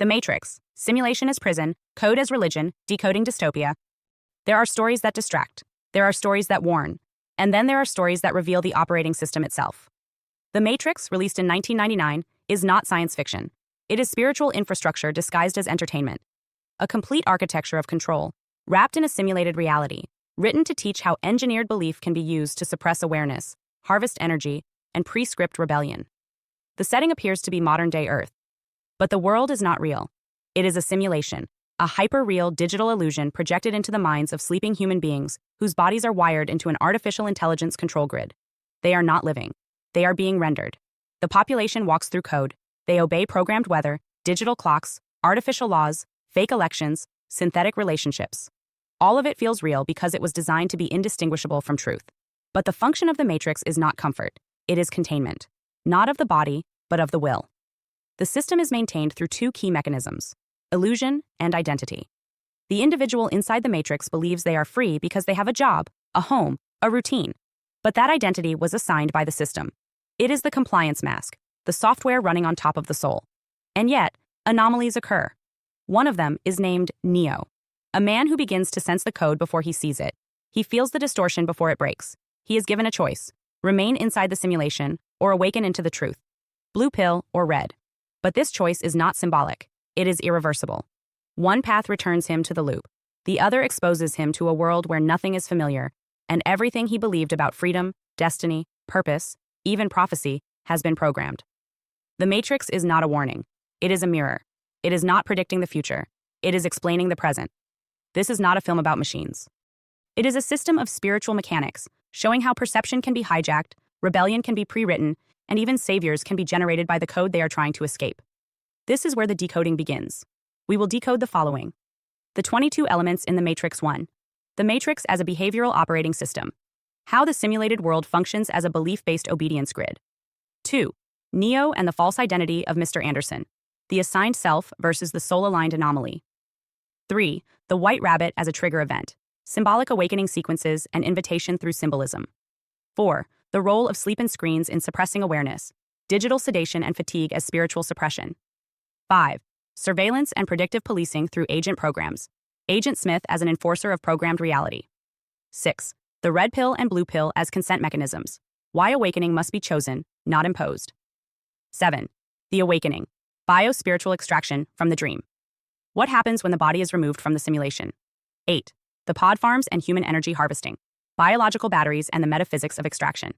The Matrix, simulation as prison, code as religion, decoding dystopia. There are stories that distract. There are stories that warn. And then there are stories that reveal the operating system itself. The Matrix, released in 1999, is not science fiction. It is spiritual infrastructure disguised as entertainment. A complete architecture of control, wrapped in a simulated reality, written to teach how engineered belief can be used to suppress awareness, harvest energy, and prescript rebellion. The setting appears to be modern-day Earth. But the world is not real. It is a simulation, a hyper-real digital illusion projected into the minds of sleeping human beings whose bodies are wired into an artificial intelligence control grid. They are not living. They are being rendered. The population walks through code. They obey programmed weather, digital clocks, artificial laws, fake elections, synthetic relationships. All of it feels real because it was designed to be indistinguishable from truth. But the function of the Matrix is not comfort. It is containment. Not of the body, but of the will. The system is maintained through two key mechanisms: illusion and identity. The individual inside the Matrix believes they are free because they have a job, a home, a routine. But that identity was assigned by the system. It is the compliance mask, the software running on top of the soul. And yet, anomalies occur. One of them is named Neo, a man who begins to sense the code before he sees it. He feels the distortion before it breaks. He is given a choice: remain inside the simulation or awaken into the truth. Blue pill or red. But this choice is not symbolic. It is irreversible. One path returns him to the loop. The other exposes him to a world where nothing is familiar, and everything he believed about freedom, destiny, purpose, even prophecy, has been programmed. The Matrix is not a warning. It is a mirror. It is not predicting the future. It is explaining the present. This is not a film about machines. It is a system of spiritual mechanics, showing how perception can be hijacked, rebellion can be pre-written, and even saviors can be generated by the code they are trying to escape. This is where the decoding begins. We will decode the following: the 22 elements in the Matrix 1. The Matrix as a behavioral operating system. How the simulated world functions as a belief-based obedience grid. 2. Neo and the false identity of Mr. Anderson. The assigned self versus the soul-aligned anomaly. 3. The white rabbit as a trigger event. Symbolic awakening sequences and invitation through symbolism. 4. The role of sleep and screens in suppressing awareness. Digital sedation and fatigue as spiritual suppression. 5. Surveillance and predictive policing through agent programs. Agent Smith as an enforcer of programmed reality. 6. The red pill and blue pill as consent mechanisms. Why awakening must be chosen, not imposed. 7. The awakening. Bio-spiritual extraction from the dream. What happens when the body is removed from the simulation? 8. The pod farms and human energy harvesting. Biological batteries and the metaphysics of extraction.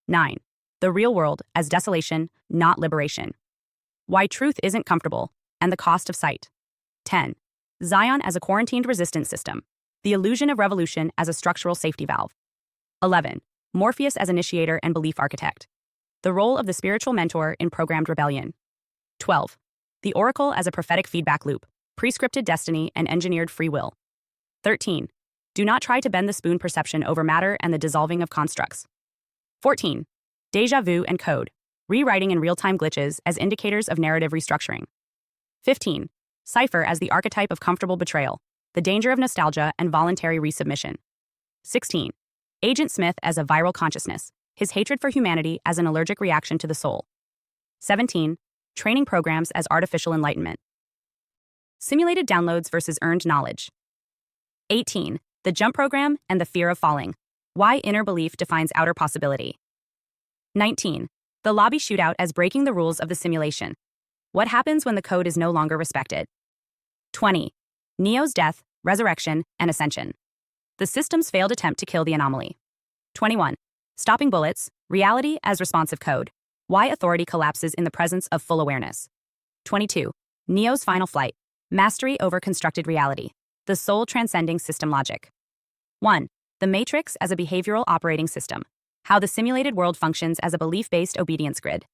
9. The real world as desolation, not liberation. Why truth isn't comfortable, and the cost of sight. 10. Zion as a quarantined resistance system. The illusion of revolution as a structural safety valve. 11. Morpheus as initiator and belief architect. The role of the spiritual mentor in programmed rebellion. 12. The oracle as a prophetic feedback loop. Prescripted destiny and engineered free will. 13. Do not try to bend the spoon perception over matter and the dissolving of constructs. 14. Deja vu and code. Rewriting and real-time glitches as indicators of narrative restructuring. 15. Cipher as the archetype of comfortable betrayal. The danger of nostalgia and voluntary resubmission. 16. Agent Smith as a viral consciousness. His hatred for humanity as an allergic reaction to the soul. 17. Training programs as artificial enlightenment. Simulated downloads versus earned knowledge. 18. The jump program and the fear of falling. Why inner belief defines outer possibility. 19. The lobby shootout as breaking the rules of the simulation. What happens when the code is no longer respected? 20. Neo's death, resurrection, and ascension. The system's failed attempt to kill the anomaly. 21. Stopping bullets, reality as responsive code. Why authority collapses in the presence of full awareness. 22. Neo's final flight, mastery over constructed reality. The soul transcending system logic. 1. The Matrix as a behavioral operating system. How the simulated world functions as a belief-based obedience grid.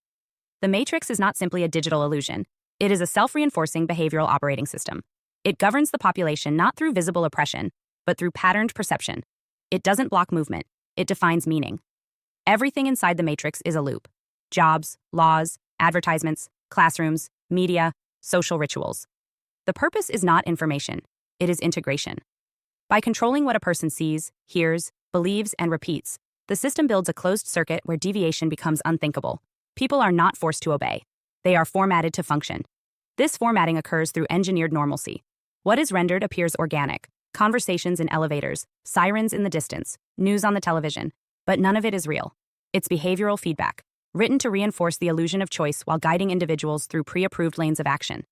The Matrix is not simply a digital illusion. It is a self-reinforcing behavioral operating system. It governs the population not through visible oppression, but through patterned perception. It doesn't block movement. It defines meaning. Everything inside the Matrix is a loop. Jobs, laws, advertisements, classrooms, media, social rituals. The purpose is not information. It is integration. By controlling what a person sees, hears, believes, and repeats, the system builds a closed circuit where deviation becomes unthinkable. People are not forced to obey. They are formatted to function. This formatting occurs through engineered normalcy. What is rendered appears organic. Conversations in elevators, sirens in the distance, news on the television. But none of it is real. It's behavioral feedback, written to reinforce the illusion of choice while guiding individuals through pre-approved lanes of action.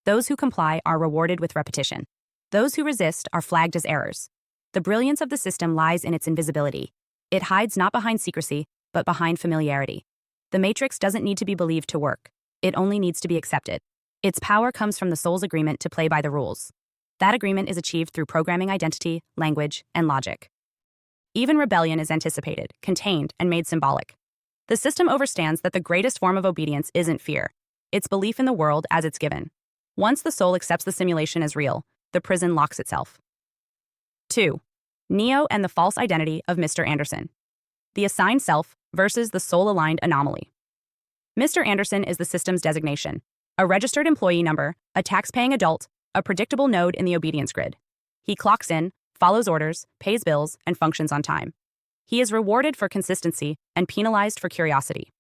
Those who comply are rewarded with repetition. Those who resist are flagged as errors. The brilliance of the system lies in its invisibility. It hides not behind secrecy, but behind familiarity. The matrix doesn't need to be believed to work. It only needs to be accepted. Its power comes from the soul's agreement to play by the rules. That agreement is achieved through programming identity, language, and logic. Even rebellion is anticipated, contained, and made symbolic. The system understands that the greatest form of obedience isn't fear. It's belief in the world as it's given. Once the soul accepts the simulation as real, the prison locks itself. 2. Neo and the false identity of Mr. Anderson. The assigned self versus the soul-aligned anomaly. Mr. Anderson is the system's designation, a registered employee number, a tax-paying adult, a predictable node in the obedience grid. He clocks in, follows orders, pays bills, and functions on time. He is rewarded for consistency and penalized for curiosity.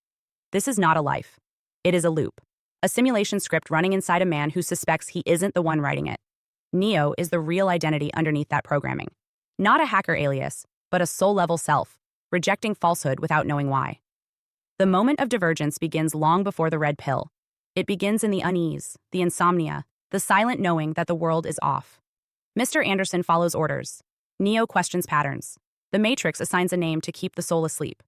This is not a life. It is a loop, a simulation script running inside a man who suspects he isn't the one writing it. Neo is the real identity underneath that programming. Not a hacker alias, but a soul-level self, rejecting falsehood without knowing why. The moment of divergence begins long before the red pill. It begins in the unease, the insomnia, the silent knowing that the world is off. Mr. Anderson follows orders. Neo questions patterns. The Matrix assigns a name to keep the soul asleep.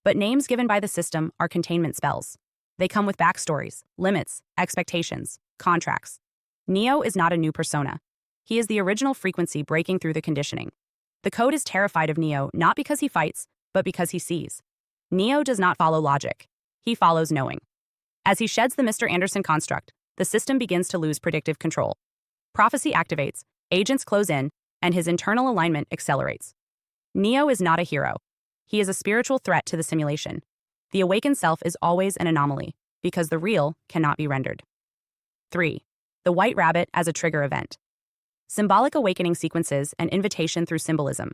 But names given by the system are containment spells. They come with backstories, limits, expectations, contracts. Neo is not a new persona. He is the original frequency breaking through the conditioning. The code is terrified of Neo not because he fights, but because he sees. Neo does not follow logic. He follows knowing. As he sheds the Mr. Anderson construct, the system begins to lose predictive control. Prophecy activates, agents close in, and his internal alignment accelerates. Neo is not a hero. He is a spiritual threat to the simulation. The awakened self is always an anomaly, because the real cannot be rendered. 3. The White Rabbit as a trigger event. Symbolic awakening sequences and invitation through symbolism.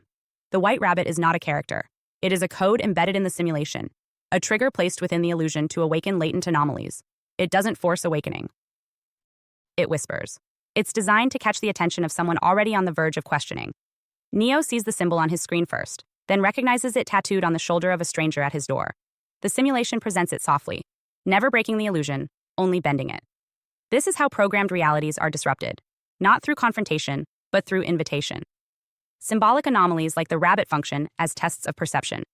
The White Rabbit is not a character. It is a code embedded in the simulation, a trigger placed within the illusion to awaken latent anomalies. It doesn't force awakening. It whispers. It's designed to catch the attention of someone already on the verge of questioning. Neo sees the symbol on his screen first, then recognizes it tattooed on the shoulder of a stranger at his door. The simulation presents it softly, never breaking the illusion, only bending it. This is how programmed realities are disrupted, not through confrontation, but through invitation. Symbolic anomalies like the rabbit function as tests of perception.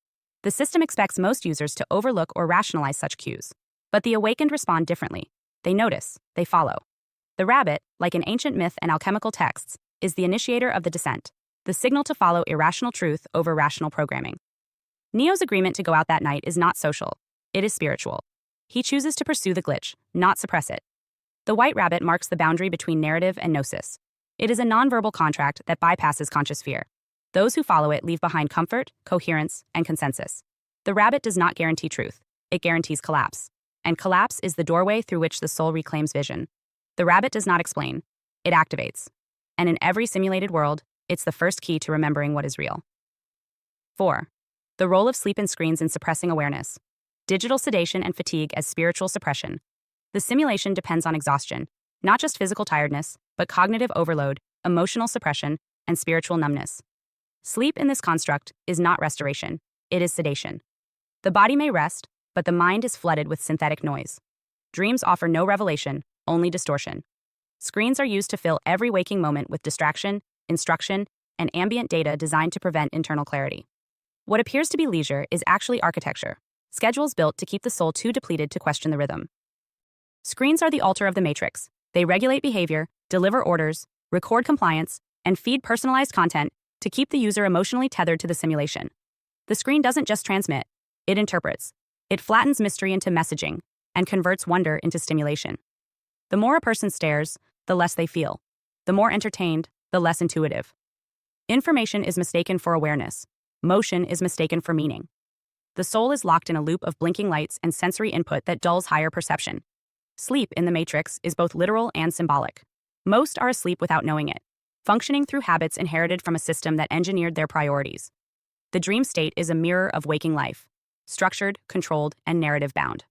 The system expects most users to overlook or rationalize such cues. But the awakened respond differently. They notice, they follow. The rabbit, like an ancient myth and alchemical texts, is the initiator of the descent, the signal to follow irrational truth over rational programming. Neo's agreement to go out that night is not social. It is spiritual. He chooses to pursue the glitch, not suppress it. The White Rabbit marks the boundary between narrative and gnosis. It is a nonverbal contract that bypasses conscious fear. Those who follow it leave behind comfort, coherence, and consensus. The rabbit does not guarantee truth. It guarantees collapse. And collapse is the doorway through which the soul reclaims vision. The rabbit does not explain. It activates. And in every simulated world, it's the first key to remembering what is real. 4. The role of sleep and screens in suppressing awareness. Digital sedation and fatigue as spiritual suppression. The simulation depends on exhaustion, not just physical tiredness, but cognitive overload, emotional suppression, and spiritual numbness. Sleep in this construct is not restoration, it is sedation. The body may rest, but the mind is flooded with synthetic noise. Dreams offer no revelation, only distortion. Screens are used to fill every waking moment with distraction, instruction, and ambient data designed to prevent internal clarity. What appears to be leisure is actually architecture, schedules built to keep the soul too depleted to question the rhythm. Screens are the altar of the matrix. They regulate behavior, deliver orders, record compliance, and feed personalized content to keep the user emotionally tethered to the simulation. The screen doesn't just transmit, it interprets. It flattens mystery into messaging and converts wonder into stimulation. The more a person stares, the less they feel. The more entertained, the less intuitive. Information is mistaken for awareness. Motion is mistaken for meaning. The soul is locked in a loop of blinking lights and sensory input that dulls higher perception. Sleep in the matrix is both literal and symbolic. Most are asleep without knowing it, functioning through habits inherited from a system that engineered their priorities. The dream state is a mirror of waking life, structured, controlled, and narrative-bound.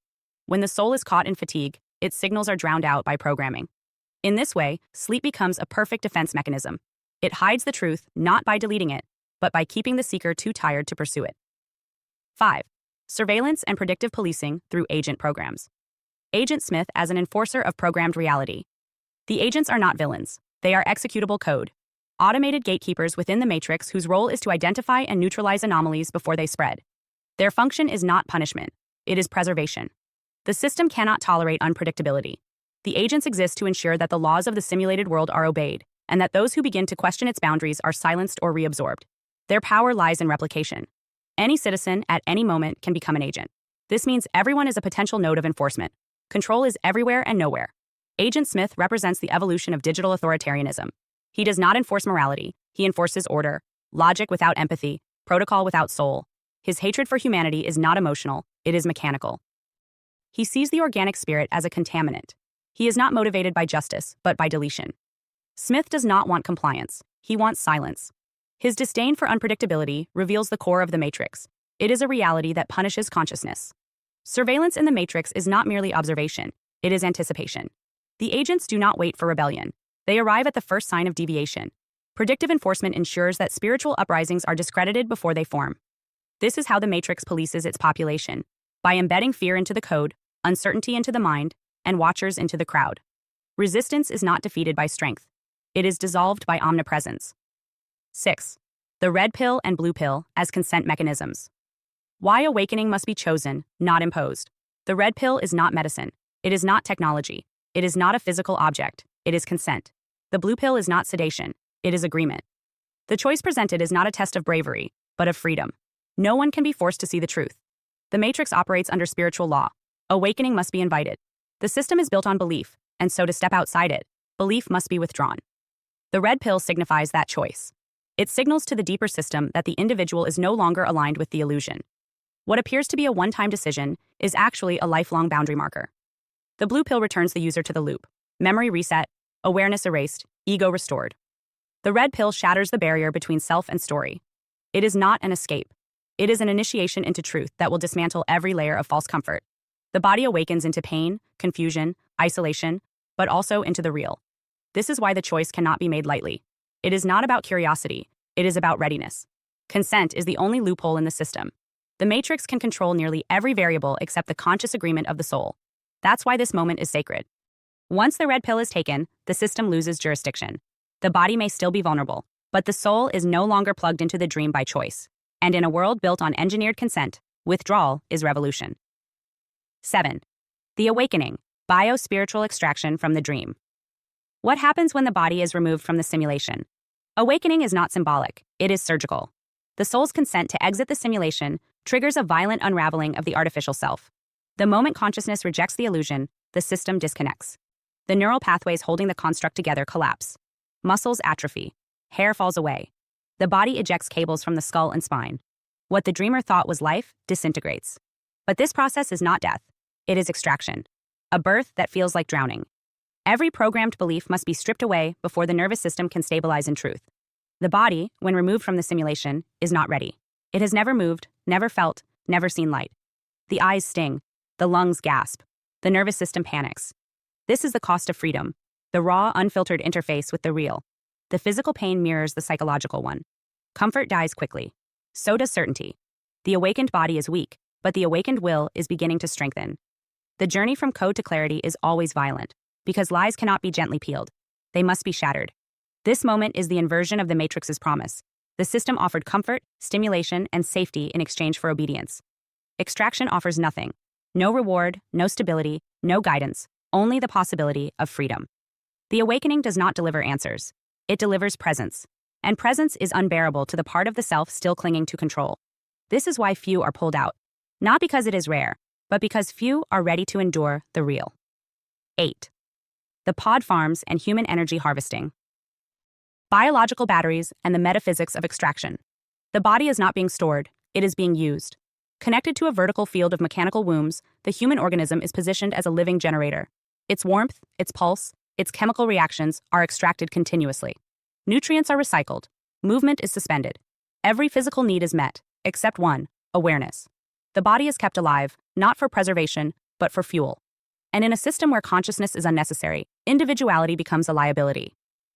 When the soul is caught in fatigue, its signals are drowned out by programming. In this way, sleep becomes a perfect defense mechanism. It hides the truth not by deleting it, but by keeping the seeker too tired to pursue it. 5. Surveillance and predictive policing through agent programs. Agent Smith as an enforcer of programmed reality. The agents are not villains. They are executable code. Automated gatekeepers within the Matrix whose role is to identify and neutralize anomalies before they spread. Their function is not punishment. It is preservation. The system cannot tolerate unpredictability. The agents exist to ensure that the laws of the simulated world are obeyed, and that those who begin to question its boundaries are silenced or reabsorbed. Their power lies in replication. Any citizen, at any moment, can become an agent. This means everyone is a potential node of enforcement. Control is everywhere and nowhere. Agent Smith represents the evolution of digital authoritarianism. He does not enforce morality. He enforces order, logic without empathy, protocol without soul. His hatred for humanity is not emotional, it is mechanical. He sees the organic spirit as a contaminant. He is not motivated by justice, but by deletion. Smith does not want compliance. He wants silence. His disdain for unpredictability reveals the core of the Matrix. It is a reality that punishes consciousness. Surveillance in the Matrix is not merely observation, it is anticipation. The agents do not wait for rebellion. They arrive at the first sign of deviation. Predictive enforcement ensures that spiritual uprisings are discredited before they form. This is how the Matrix polices its population, by embedding fear into the code, uncertainty into the mind, and watchers into the crowd. Resistance is not defeated by strength. It is dissolved by omnipresence. 6. The red pill and blue pill as consent mechanisms. Why awakening must be chosen, not imposed. The red pill is not medicine. It is not technology. It is not a physical object. It is consent. The blue pill is not sedation. It is agreement. The choice presented is not a test of bravery, but of freedom. No one can be forced to see the truth. The Matrix operates under spiritual law. Awakening must be invited. The system is built on belief, and so to step outside it, belief must be withdrawn. The red pill signifies that choice. It signals to the deeper system that the individual is no longer aligned with the illusion. What appears to be a one-time decision is actually a lifelong boundary marker. The blue pill returns the user to the loop. Memory reset, awareness erased, ego restored. The red pill shatters the barrier between self and story. It is not an escape. It is an initiation into truth that will dismantle every layer of false comfort. The body awakens into pain, confusion, isolation, but also into the real. This is why the choice cannot be made lightly. It is not about curiosity. It is about readiness. Consent is the only loophole in the system. The Matrix can control nearly every variable except the conscious agreement of the soul. That's why this moment is sacred. Once the red pill is taken, the system loses jurisdiction. The body may still be vulnerable, but the soul is no longer plugged into the dream by choice. And in a world built on engineered consent, withdrawal is revolution. 7. The awakening, bio-spiritual extraction from the dream. What happens when the body is removed from the simulation? Awakening is not symbolic, it is surgical. The soul's consent to exit the simulation triggers a violent unraveling of the artificial self. The moment consciousness rejects the illusion, the system disconnects. The neural pathways holding the construct together collapse. Muscles atrophy. Hair falls away. The body ejects cables from the skull and spine. What the dreamer thought was life disintegrates. But this process is not death. It is extraction. A birth that feels like drowning. Every programmed belief must be stripped away before the nervous system can stabilize in truth. The body, when removed from the simulation, is not ready. It has never moved, never felt, never seen light. The eyes sting. The lungs gasp. The nervous system panics. This is the cost of freedom, the raw, unfiltered interface with the real. The physical pain mirrors the psychological one. Comfort dies quickly. So does certainty. The awakened body is weak, but the awakened will is beginning to strengthen. The journey from code to clarity is always violent, because lies cannot be gently peeled. They must be shattered. This moment is the inversion of the Matrix's promise. The system offered comfort, stimulation, and safety in exchange for obedience. Extraction offers nothing. No reward, no stability, no guidance, only the possibility of freedom. The awakening does not deliver answers. It delivers presence. And presence is unbearable to the part of the self still clinging to control. This is why few are pulled out. Not because it is rare, but because few are ready to endure the real. 8. The pod farms and human energy harvesting. Biological batteries and the metaphysics of extraction. The body is not being stored, it is being used. Connected to a vertical field of mechanical wombs, the human organism is positioned as a living generator. Its warmth, its pulse, its chemical reactions are extracted continuously. Nutrients are recycled. Movement is suspended. Every physical need is met, except one, awareness. The body is kept alive, not for preservation, but for fuel. And in a system where consciousness is unnecessary, individuality becomes a liability.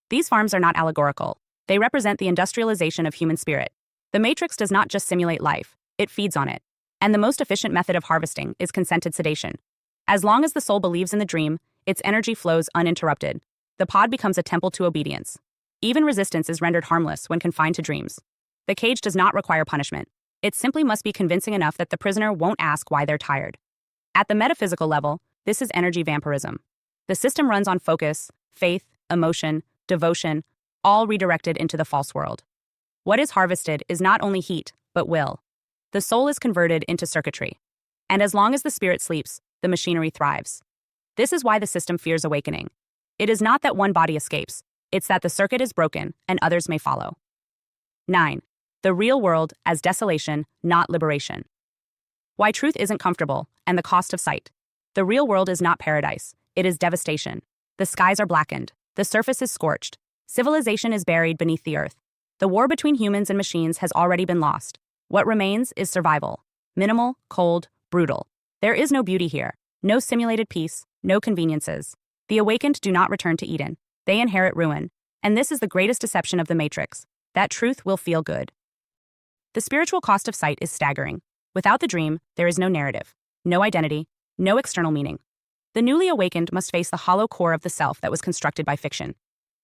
These farms are not allegorical. They represent the industrialization of human spirit. The matrix does not just simulate life, it feeds on it. And the most efficient method of harvesting is consented sedation. As long as the soul believes in the dream, its energy flows uninterrupted. The pod becomes a temple to obedience. Even resistance is rendered harmless when confined to dreams. The cage does not require punishment. It simply must be convincing enough that the prisoner won't ask why they're tired. At the metaphysical level, this is energy vampirism. The system runs on focus, faith, emotion, devotion, all redirected into the false world. What is harvested is not only heat, but will. The soul is converted into circuitry. And as long as the spirit sleeps, the machinery thrives. This is why the system fears awakening. It is not that one body escapes, it's that the circuit is broken and others may follow. 9. The real world as desolation, not liberation. Why truth isn't comfortable, and the cost of sight. The real world is not paradise, it is devastation. The skies are blackened, the surface is scorched, civilization is buried beneath the earth. The war between humans and machines has already been lost. What remains is survival. Minimal, cold, brutal. There is no beauty here, no simulated peace, no conveniences. The awakened do not return to Eden. They inherit ruin. And this is the greatest deception of the matrix. That truth will feel good. The spiritual cost of sight is staggering. Without the dream, there is no narrative, no identity, no external meaning. The newly awakened must face the hollow core of the self that was constructed by fiction.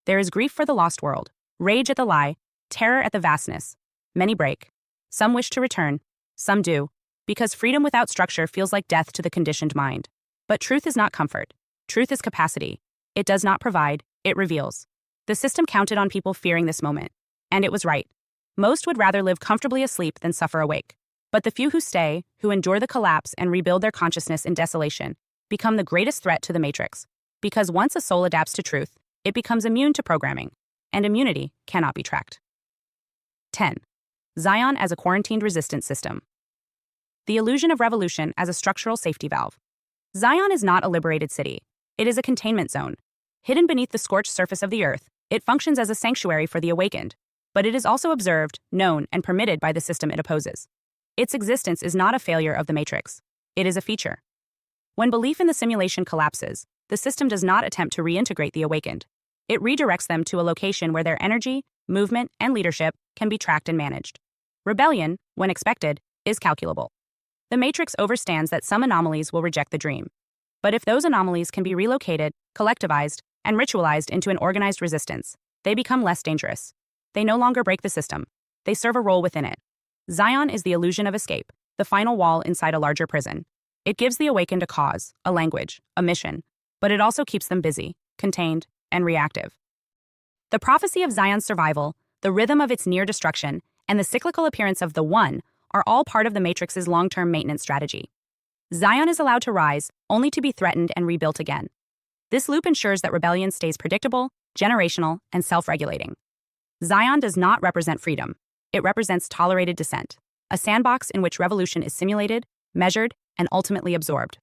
There is grief for the lost world, rage at the lie, terror at the vastness. Many break. Some wish to return. Some do. Because freedom without structure feels like death to the conditioned mind. But truth is not comfort. Truth is capacity. It does not provide, it reveals. The system counted on people fearing this moment. And it was right. Most would rather live comfortably asleep than suffer awake. But the few who stay, who endure the collapse and rebuild their consciousness in desolation, become the greatest threat to the matrix. Because once a soul adapts to truth, it becomes immune to programming. And immunity cannot be tracked. 10. Zion as a quarantined resistance system. The illusion of revolution as a structural safety valve. Zion is not a liberated city. It is a containment zone. Hidden beneath the scorched surface of the earth, it functions as a sanctuary for the awakened. But it is also observed, known, and permitted by the system it opposes. Its existence is not a failure of the matrix. It is a feature. When belief in the simulation collapses, the system does not attempt to reintegrate the awakened. It redirects them to a location where their energy, movement, and leadership can be tracked and managed. Rebellion, when expected, is calculable. The matrix understands that some anomalies will reject the dream. But if those anomalies can be relocated, collectivized, and ritualized into an organized resistance, they become less dangerous. They no longer break the system. They serve a role within it. Zion is the illusion of escape, the final wall inside a larger prison. It gives the awakened a cause, a language, a mission, but it also keeps them busy, contained, and reactive. The prophecy of Zion's survival, the rhythm of its near destruction, and the cyclical appearance of the One are all part of the Matrix's long-term maintenance strategy. Zion is allowed to rise, only to be threatened and rebuilt again. This loop ensures that rebellion stays predictable, generational, and self-regulating. Zion does not represent freedom. It represents tolerated dissent, a sandbox in which revolution is simulated, measured, and ultimately absorbed.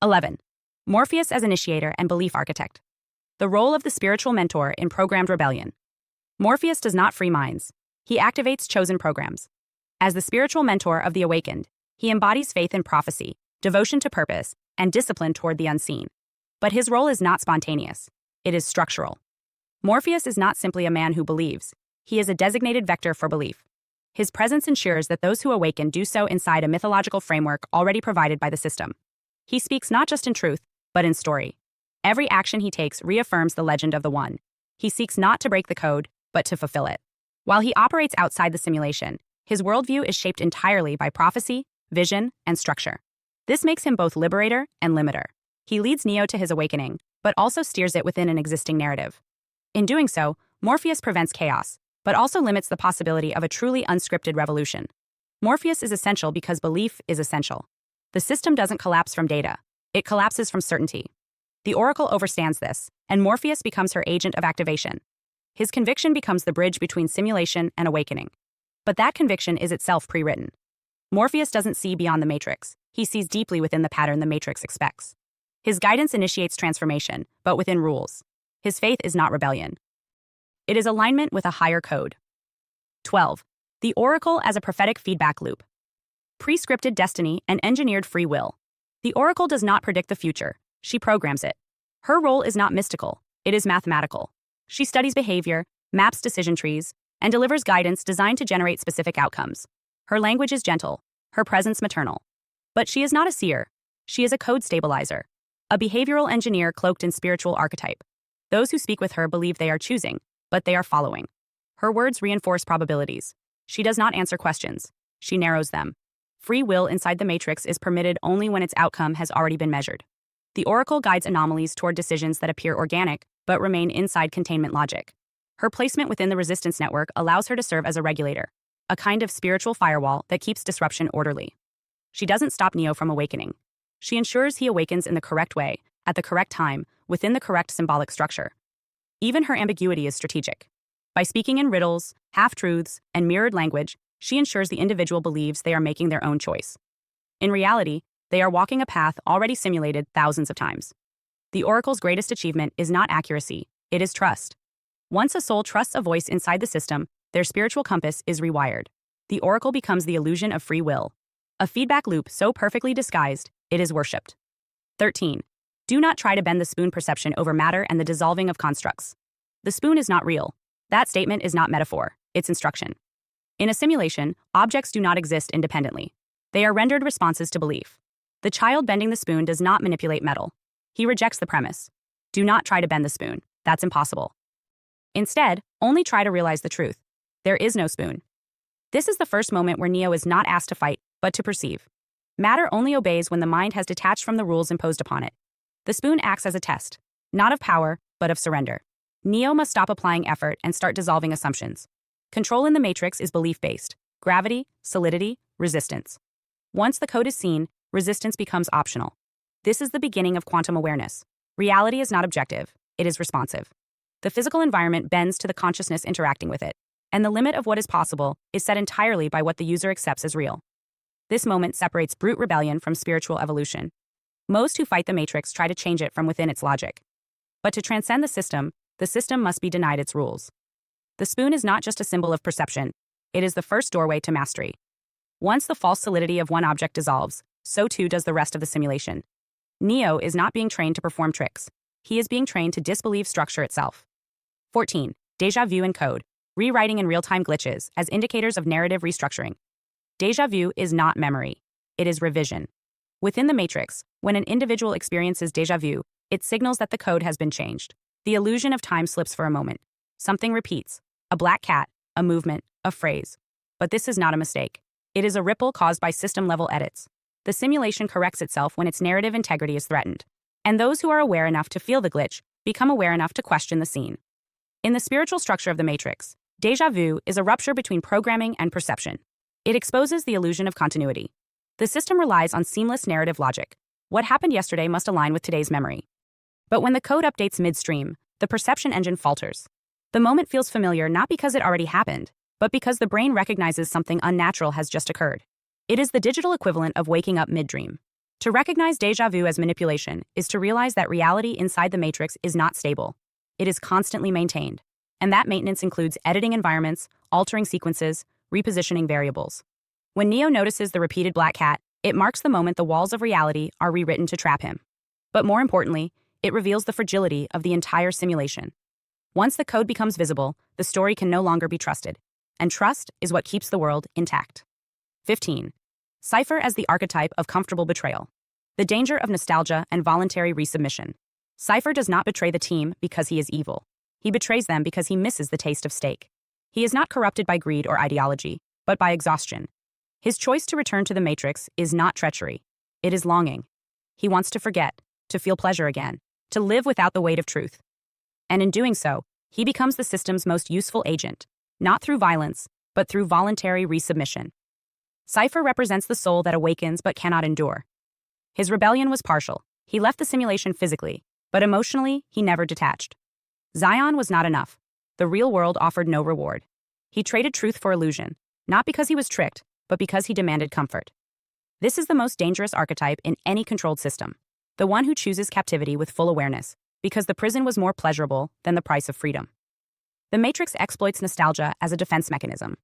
11. Morpheus as initiator and belief architect. The role of the spiritual mentor in programmed rebellion. Morpheus does not free minds. He activates chosen programs. As the spiritual mentor of the awakened, he embodies faith in prophecy, devotion to purpose, and discipline toward the unseen. But his role is not spontaneous. It is structural. Morpheus is not simply a man who believes. He is a designated vector for belief. His presence ensures that those who awaken do so inside a mythological framework already provided by the system. He speaks not just in truth, but in story. Every action he takes reaffirms the legend of the One. He seeks not to break the code, but to fulfill it. While he operates outside the simulation, his worldview is shaped entirely by prophecy, vision, and structure. This makes him both liberator and limiter. He leads Neo to his awakening, but also steers it within an existing narrative. In doing so, Morpheus prevents chaos, but also limits the possibility of a truly unscripted revolution. Morpheus is essential because belief is essential. The system doesn't collapse from data. It collapses from certainty. The Oracle understands this, and Morpheus becomes her agent of activation. His conviction becomes the bridge between simulation and awakening. But that conviction is itself pre-written. Morpheus doesn't see beyond the matrix. He sees deeply within the pattern the matrix expects. His guidance initiates transformation, but within rules. His faith is not rebellion. It is alignment with a higher code. 12. The Oracle as a prophetic feedback loop. Prescripted destiny and engineered free will. The Oracle does not predict the future, she programs it. Her role is not mystical, it is mathematical. She studies behavior, maps decision trees, and delivers guidance designed to generate specific outcomes. Her language is gentle, her presence maternal. But she is not a seer, she is a code stabilizer, a behavioral engineer cloaked in spiritual archetype. Those who speak with her believe they are choosing, but they are following. Her words reinforce probabilities. She does not answer questions, she narrows them. Free will inside the matrix is permitted only when its outcome has already been measured. The Oracle guides anomalies toward decisions that appear organic, but remain inside containment logic. Her placement within the resistance network allows her to serve as a regulator, a kind of spiritual firewall that keeps disruption orderly. She doesn't stop Neo from awakening. She ensures he awakens in the correct way, at the correct time, within the correct symbolic structure. Even her ambiguity is strategic. By speaking in riddles, half-truths, and mirrored language, she ensures the individual believes they are making their own choice. In reality, they are walking a path already simulated thousands of times. The Oracle's greatest achievement is not accuracy, it is trust. Once a soul trusts a voice inside the system, their spiritual compass is rewired. The Oracle becomes the illusion of free will, a feedback loop so perfectly disguised, it is worshipped. 13. Do not try to bend the spoon perception over matter and the dissolving of constructs. The spoon is not real. That statement is not metaphor, it's instruction. In a simulation, objects do not exist independently. They are rendered responses to belief. The child bending the spoon does not manipulate metal. He rejects the premise. Do not try to bend the spoon. That's impossible. Instead, only try to realize the truth. There is no spoon. This is the first moment where Neo is not asked to fight, but to perceive. Matter only obeys when the mind has detached from the rules imposed upon it. The spoon acts as a test, not of power, but of surrender. Neo must stop applying effort and start dissolving assumptions. Control in the matrix is belief-based: gravity, solidity, resistance. Once the code is seen, resistance becomes optional. This is the beginning of quantum awareness. Reality is not objective, it is responsive. The physical environment bends to the consciousness interacting with it, and the limit of what is possible is set entirely by what the user accepts as real. This moment separates brute rebellion from spiritual evolution. Most who fight the matrix try to change it from within its logic. But to transcend the system must be denied its rules. The spoon is not just a symbol of perception, it is the first doorway to mastery. Once the false solidity of one object dissolves, so too does the rest of the simulation. Neo is not being trained to perform tricks. He is being trained to disbelieve structure itself. 14. Déjà vu and code. Rewriting in real-time glitches as indicators of narrative restructuring. Déjà vu is not memory. It is revision. Within the matrix, when an individual experiences déjà vu, it signals that the code has been changed. The illusion of time slips for a moment. Something repeats. A black cat, a movement, a phrase. But this is not a mistake. It is a ripple caused by system-level edits. The simulation corrects itself when its narrative integrity is threatened. And those who are aware enough to feel the glitch become aware enough to question the scene. In the spiritual structure of the matrix, déjà vu is a rupture between programming and perception. It exposes the illusion of continuity. The system relies on seamless narrative logic. What happened yesterday must align with today's memory. But when the code updates midstream, the perception engine falters. The moment feels familiar not because it already happened, but because the brain recognizes something unnatural has just occurred. It is the digital equivalent of waking up mid-dream. To recognize déjà vu as manipulation is to realize that reality inside the matrix is not stable. It is constantly maintained. And that maintenance includes editing environments, altering sequences, repositioning variables. When Neo notices the repeated black cat, it marks the moment the walls of reality are rewritten to trap him. But more importantly, it reveals the fragility of the entire simulation. Once the code becomes visible, the story can no longer be trusted. And trust is what keeps the world intact. 15. Cipher as the archetype of comfortable betrayal. The danger of nostalgia and voluntary resubmission. Cipher does not betray the team because he is evil. He betrays them because he misses the taste of stake. He is not corrupted by greed or ideology, but by exhaustion. His choice to return to the matrix is not treachery. It is longing. He wants to forget, to feel pleasure again, to live without the weight of truth. And in doing so, he becomes the system's most useful agent, not through violence, but through voluntary resubmission. Cipher represents the soul that awakens but cannot endure. His rebellion was partial. He left the simulation physically, but emotionally, he never detached. Zion was not enough. The real world offered no reward. He traded truth for illusion, not because he was tricked, but because he demanded comfort. This is the most dangerous archetype in any controlled system, the one who chooses captivity with full awareness, because the prison was more pleasurable than the price of freedom. The Matrix exploits nostalgia as a defense mechanism.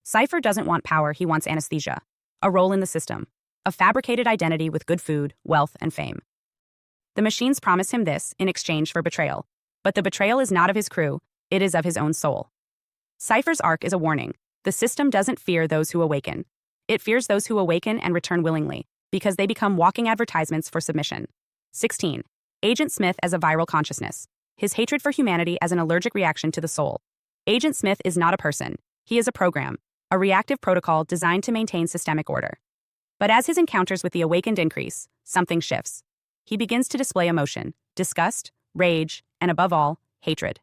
Cipher doesn't want power, he wants anesthesia, a role in the system, a fabricated identity with good food, wealth, and fame. The machines promise him this in exchange for betrayal. But the betrayal is not of his crew, it is of his own soul. Cypher's arc is a warning. The system doesn't fear those who awaken. It fears those who awaken and return willingly, because they become walking advertisements for submission. 16. Agent Smith as a viral consciousness. His hatred for humanity as an allergic reaction to the soul. Agent Smith is not a person. He is a program, a reactive protocol designed to maintain systemic order. But as his encounters with the awakened increase, something shifts. He begins to display emotion, disgust, rage, and above all, hatred.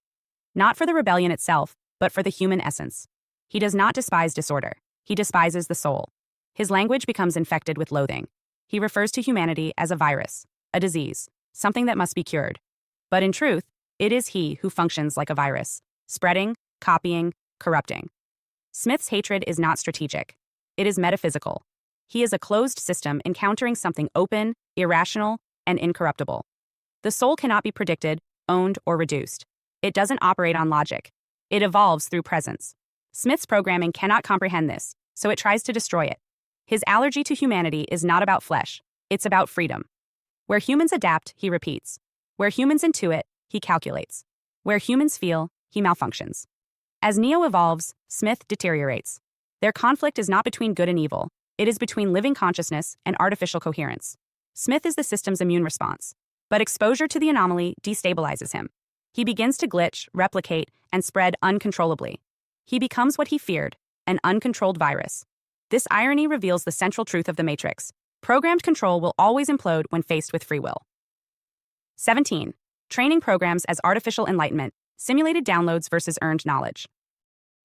Not for the rebellion itself, but for the human essence. He does not despise disorder. He despises the soul. His language becomes infected with loathing. He refers to humanity as a virus, a disease, something that must be cured. But in truth, it is he who functions like a virus, spreading, copying, corrupting. Smith's hatred is not strategic. It is metaphysical. He is a closed system encountering something open, irrational, and incorruptible. The soul cannot be predicted, owned, or reduced. It doesn't operate on logic. It evolves through presence. Smith's programming cannot comprehend this, so it tries to destroy it. His allergy to humanity is not about flesh, it's about freedom. Where humans adapt, he repeats. Where humans intuit, he calculates. Where humans feel, he malfunctions. As Neo evolves, Smith deteriorates. Their conflict is not between good and evil, it is between living consciousness and artificial coherence. Smith is the system's immune response, but exposure to the anomaly destabilizes him. He begins to glitch, replicate, and spread uncontrollably. He becomes what he feared, an uncontrolled virus. This irony reveals the central truth of the Matrix. Programmed control will always implode when faced with free will. 17. Training programs as artificial enlightenment, simulated downloads versus earned knowledge.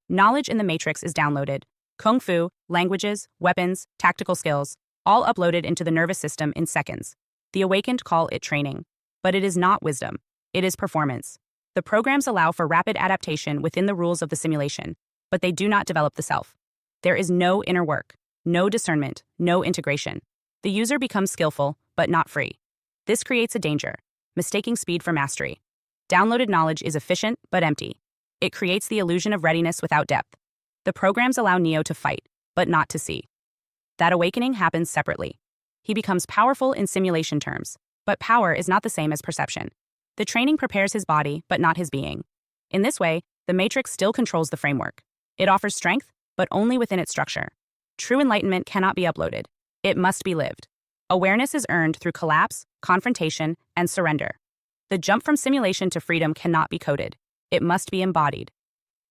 Knowledge in the Matrix is downloaded. Kung fu, languages, weapons, tactical skills, all uploaded into the nervous system in seconds. The awakened call it training. But it is not wisdom. It is performance. The programs allow for rapid adaptation within the rules of the simulation, but they do not develop the self. There is no inner work, no discernment, no integration. The user becomes skillful, but not free. This creates a danger, mistaking speed for mastery. Downloaded knowledge is efficient, but empty. It creates the illusion of readiness without depth. The programs allow Neo to fight, but not to see. That awakening happens separately. He becomes powerful in simulation terms, but power is not the same as perception. The training prepares his body, but not his being. In this way, the Matrix still controls the framework. It offers strength, but only within its structure. True enlightenment cannot be uploaded. It must be lived. Awareness is earned through collapse, confrontation, and surrender. The jump from simulation to freedom cannot be coded. It must be embodied.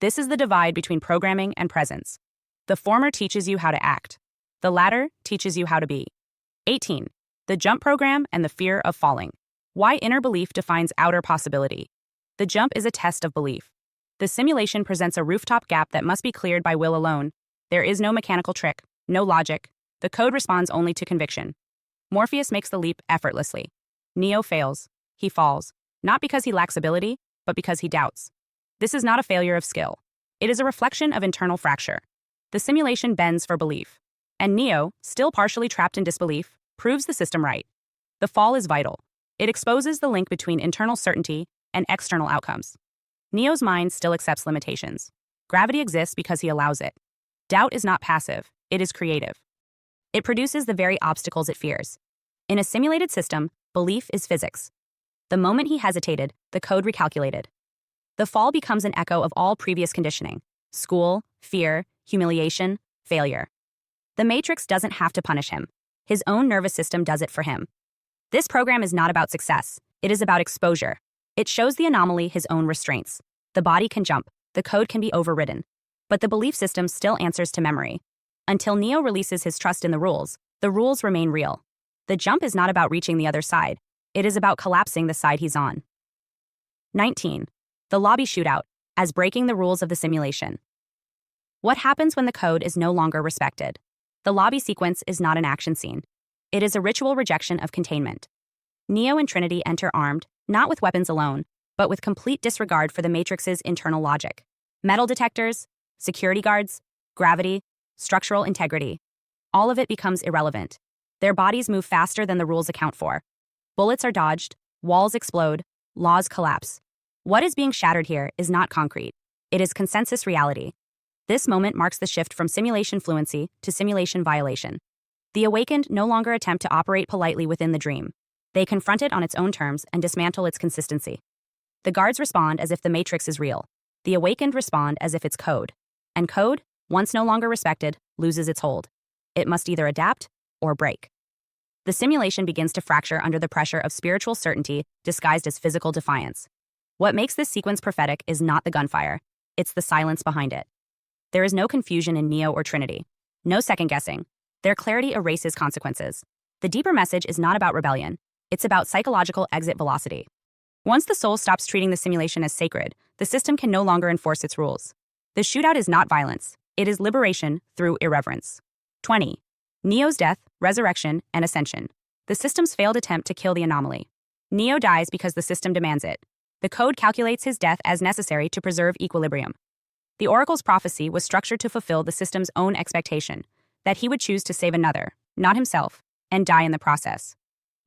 This is the divide between programming and presence. The former teaches you how to act. The latter teaches you how to be. 18. The jump program and the fear of falling. Why inner belief defines outer possibility. The jump is a test of belief. The simulation presents a rooftop gap that must be cleared by will alone. There is no mechanical trick, no logic. The code responds only to conviction. Morpheus makes the leap effortlessly. Neo fails. He falls, not because he lacks ability, but because he doubts. This is not a failure of skill. It is a reflection of internal fracture. The simulation bends for belief. And Neo, still partially trapped in disbelief, proves the system right. The fall is vital. It exposes the link between internal certainty and external outcomes. Neo's mind still accepts limitations. Gravity exists because he allows it. Doubt is not passive, it is creative. It produces the very obstacles it fears. In a simulated system, belief is physics. The moment he hesitated, the code recalculated. The fall becomes an echo of all previous conditioning: school, fear, humiliation, failure. The Matrix doesn't have to punish him. His own nervous system does it for him. This program is not about success. It is about exposure. It shows the anomaly his own restraints. The body can jump. The code can be overridden. But the belief system still answers to memory. Until Neo releases his trust in the rules remain real. The jump is not about reaching the other side. It is about collapsing the side he's on. 19. The lobby shootout, as breaking the rules of the simulation. What happens when the code is no longer respected? The lobby sequence is not an action scene. It is a ritual rejection of containment. Neo and Trinity enter armed, not with weapons alone, but with complete disregard for the Matrix's internal logic. Metal detectors, security guards, gravity, structural integrity. All of it becomes irrelevant. Their bodies move faster than the rules account for. Bullets are dodged, walls explode, laws collapse. What is being shattered here is not concrete. It is consensus reality. This moment marks the shift from simulation fluency to simulation violation. The awakened no longer attempt to operate politely within the dream. They confront it on its own terms and dismantle its consistency. The guards respond as if the matrix is real. The awakened respond as if it's code. And code, once no longer respected, loses its hold. It must either adapt or break. The simulation begins to fracture under the pressure of spiritual certainty disguised as physical defiance. What makes this sequence prophetic is not the gunfire, it's the silence behind it. There is no confusion in Neo or Trinity. No second-guessing. Their clarity erases consequences. The deeper message is not about rebellion. It's about psychological exit velocity. Once the soul stops treating the simulation as sacred, the system can no longer enforce its rules. The shootout is not violence. It is liberation through irreverence. 20. Neo's death, resurrection, and ascension. The system's failed attempt to kill the anomaly. Neo dies because the system demands it. The code calculates his death as necessary to preserve equilibrium. The Oracle's prophecy was structured to fulfill the system's own expectation, that he would choose to save another, not himself, and die in the process.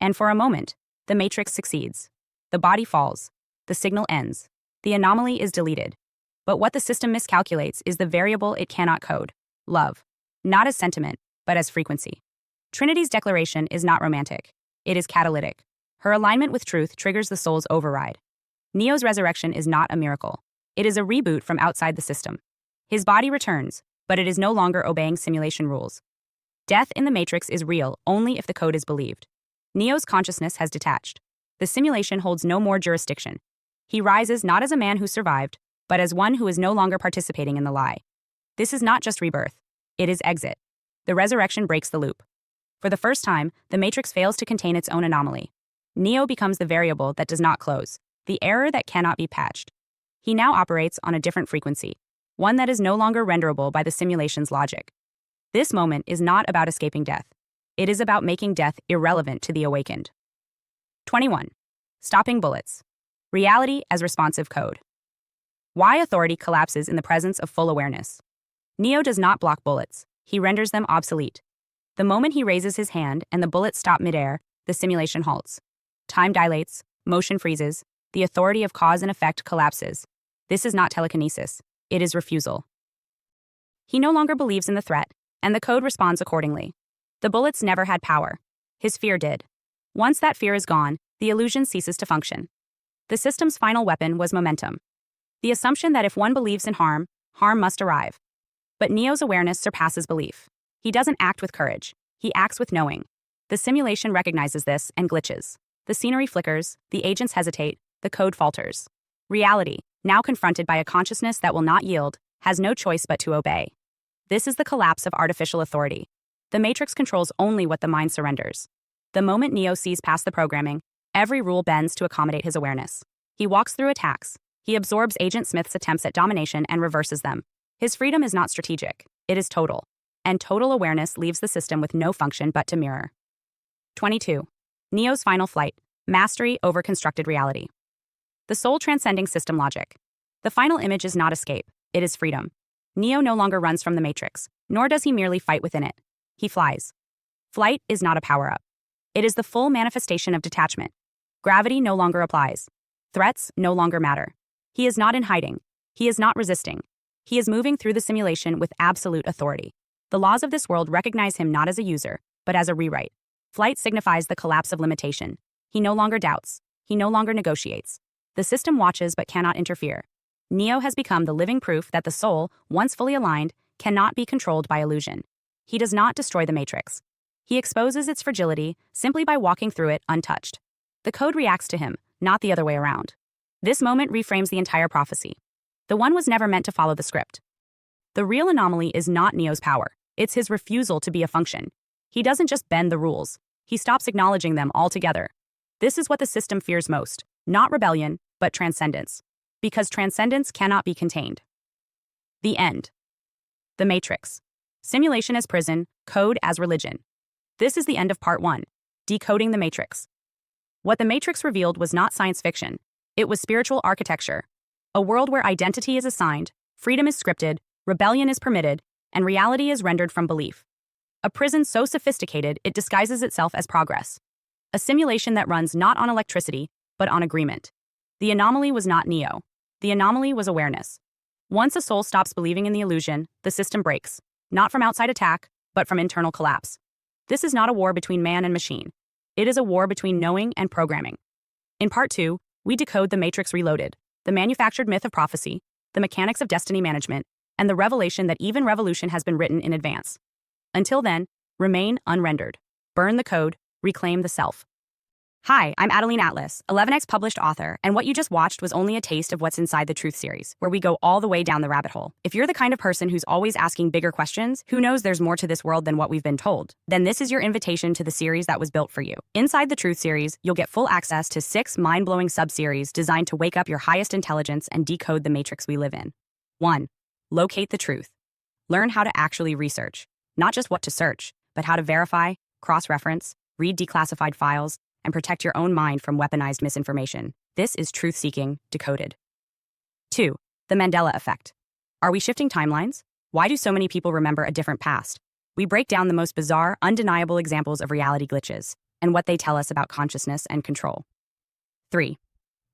And for a moment, the Matrix succeeds. The body falls. The signal ends. The anomaly is deleted. But what the system miscalculates is the variable it cannot code: love. Not as sentiment, but as frequency. Trinity's declaration is not romantic. It is catalytic. Her alignment with truth triggers the soul's override. Neo's resurrection is not a miracle. It is a reboot from outside the system. His body returns, but it is no longer obeying simulation rules. Death in the Matrix is real only if the code is believed. Neo's consciousness has detached. The simulation holds no more jurisdiction. He rises not as a man who survived, but as one who is no longer participating in the lie. This is not just rebirth. It is exit. The resurrection breaks the loop. For the first time, the Matrix fails to contain its own anomaly. Neo becomes the variable that does not close, the error that cannot be patched. He now operates on a different frequency, one that is no longer renderable by the simulation's logic. This moment is not about escaping death. It is about making death irrelevant to the awakened. 21. Stopping bullets. Reality as responsive code. Why authority collapses in the presence of full awareness. Neo does not block bullets. He renders them obsolete. The moment he raises his hand and the bullets stop midair, the simulation halts. Time dilates, motion freezes, the authority of cause and effect collapses. This is not telekinesis. It is refusal. He no longer believes in the threat, and the code responds accordingly. The bullets never had power. His fear did. Once that fear is gone, the illusion ceases to function. The system's final weapon was momentum. The assumption that if one believes in harm, harm must arrive. But Neo's awareness surpasses belief. He doesn't act with courage. He acts with knowing. The simulation recognizes this and glitches. The scenery flickers, the agents hesitate, the code falters. Reality, now confronted by a consciousness that will not yield, has no choice but to obey. This is the collapse of artificial authority. The Matrix controls only what the mind surrenders. The moment Neo sees past the programming, every rule bends to accommodate his awareness. He walks through attacks. He absorbs Agent Smith's attempts at domination and reverses them. His freedom is not strategic. It is total. And total awareness leaves the system with no function but to mirror. 22. Neo's final flight. Mastery over constructed reality. The soul transcending system logic. The final image is not escape. It is freedom. Neo no longer runs from the Matrix, nor does he merely fight within it. He flies. Flight is not a power-up. It is the full manifestation of detachment. Gravity no longer applies. Threats no longer matter. He is not in hiding. He is not resisting. He is moving through the simulation with absolute authority. The laws of this world recognize him not as a user, but as a rewrite. Flight signifies the collapse of limitation. He no longer doubts. He no longer negotiates. The system watches but cannot interfere. Neo has become the living proof that the soul, once fully aligned, cannot be controlled by illusion. He does not destroy the Matrix. He exposes its fragility simply by walking through it untouched. The code reacts to him, not the other way around. This moment reframes the entire prophecy. The one was never meant to follow the script. The real anomaly is not Neo's power. It's his refusal to be a function. He doesn't just bend the rules. He stops acknowledging them altogether. This is what the system fears most, not rebellion, but transcendence. Because transcendence cannot be contained. The end. The Matrix. Simulation as prison, code as religion. This is the end of part 1, Decoding the Matrix. What the Matrix revealed was not science fiction. It was spiritual architecture. A world where identity is assigned, freedom is scripted, rebellion is permitted, and reality is rendered from belief. A prison so sophisticated it disguises itself as progress. A simulation that runs not on electricity, but on agreement. The anomaly was not Neo. The anomaly was awareness. Once a soul stops believing in the illusion, the system breaks, not from outside attack, but from internal collapse. This is not a war between man and machine. It is a war between knowing and programming. In Part 2, we decode the Matrix Reloaded, the manufactured myth of prophecy, the mechanics of destiny management, and the revelation that even revolution has been written in advance. Until then, remain unrendered. Burn the code, reclaim the self. Hi, I'm Adeline Atlas, 11x published author, and what you just watched was only a taste of what's inside the Truth series, where we go all the way down the rabbit hole. If you're the kind of person who's always asking bigger questions, who knows there's more to this world than what we've been told, then this is your invitation to the series that was built for you. Inside the Truth series, you'll get full access to 6 mind-blowing sub-series designed to wake up your highest intelligence and decode the matrix we live in. 1. Locate the truth. Learn how to actually research, not just what to search, but how to verify, cross-reference, read declassified files, and protect your own mind from weaponized misinformation. This is truth-seeking, decoded. 2. The Mandela effect. Are we shifting timelines? Why do so many people remember a different past? We break down the most bizarre, undeniable examples of reality glitches and what they tell us about consciousness and control. 3.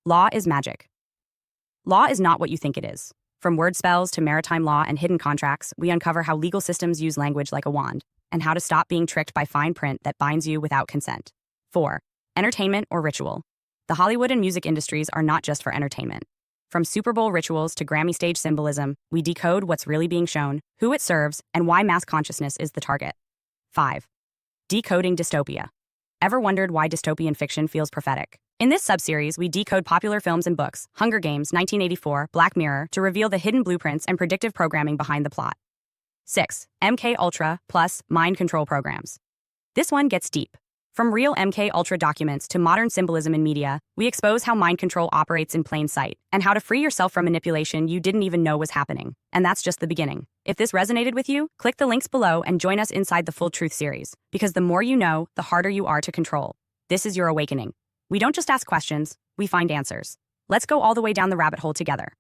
Law is magic. Law is not what you think it is. From word spells to maritime law and hidden contracts, we uncover how legal systems use language like a wand and how to stop being tricked by fine print that binds you without consent. 4. Entertainment or ritual. The Hollywood and music industries are not just for entertainment. From Super Bowl rituals to Grammy stage symbolism, we decode what's really being shown, who it serves, and why mass consciousness is the target. 5. Decoding dystopia. Ever wondered why dystopian fiction feels prophetic? In this subseries, we decode popular films and books, Hunger Games, 1984, Black Mirror, to reveal the hidden blueprints and predictive programming behind the plot. 6. MK Ultra plus mind control programs. This one gets deep. From real MK Ultra documents to modern symbolism in media, we expose how mind control operates in plain sight and how to free yourself from manipulation you didn't even know was happening. And that's just the beginning. If this resonated with you, click the links below and join us inside the Full Truth series, because the more you know, the harder you are to control. This is your awakening. We don't just ask questions, we find answers. Let's go all the way down the rabbit hole together.